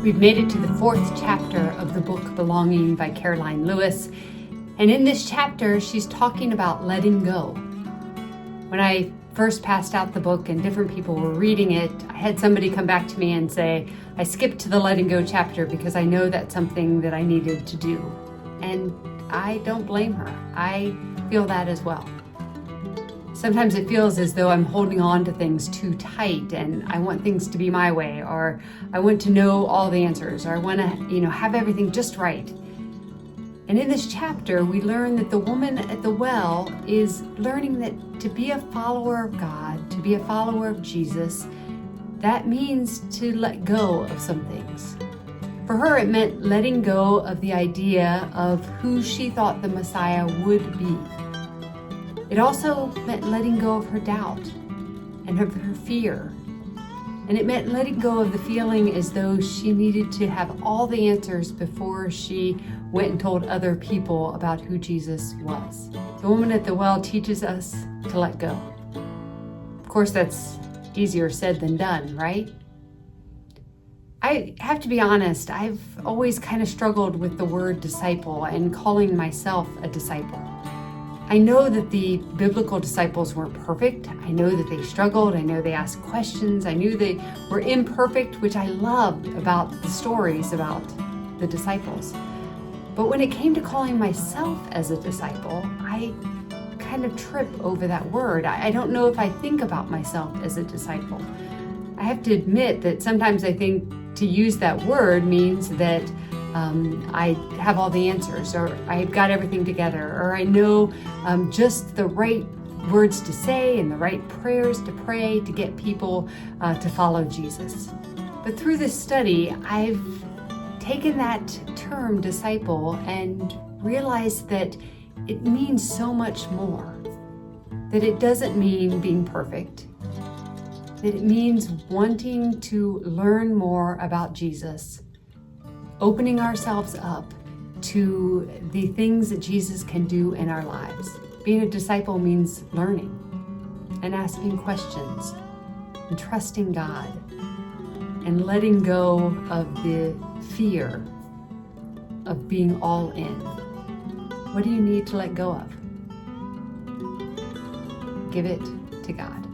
We've made it to the 4th chapter of the book Belonging by Karoline Lewis. And in this chapter, she's talking about letting go. When I first passed out the book and different people were reading it, I had somebody come back to me and say, I skipped to the letting go chapter because I know that's something that I needed to do. And I don't blame her. I feel that as well. Sometimes it feels as though I'm holding on to things too tight and I want things to be my way, or I want to know all the answers, or I want to, have everything just right. And in this chapter, we learn that the woman at the well is learning that to be a follower of God, to be a follower of Jesus, that means to let go of some things. For her, it meant letting go of the idea of who she thought the Messiah would be. It also meant letting go of her doubt and of her fear. And it meant letting go of the feeling as though she needed to have all the answers before she went and told other people about who Jesus was. The woman at the well teaches us to let go. Of course, that's easier said than done, right? I have to be honest, I've always kind of struggled with the word disciple and calling myself a disciple. I know that the biblical disciples weren't perfect. I know that they struggled. I know they asked questions. I knew they were imperfect, which I loved about the stories about the disciples. But when it came to calling myself as a disciple, I kind of trip over that word. I don't know if I think about myself as a disciple. I have to admit that sometimes I think to use that word means that I have all the answers, or I've got everything together, or I know just the right words to say and the right prayers to pray to get people to follow Jesus. But through this study, I've taken that term disciple and realized that it means so much more. That it doesn't mean being perfect. That it means wanting to learn more about Jesus. Opening ourselves up to the things that Jesus can do in our lives. Being a disciple means learning and asking questions and trusting God and letting go of the fear of being all in. What do you need to let go of? Give it to God.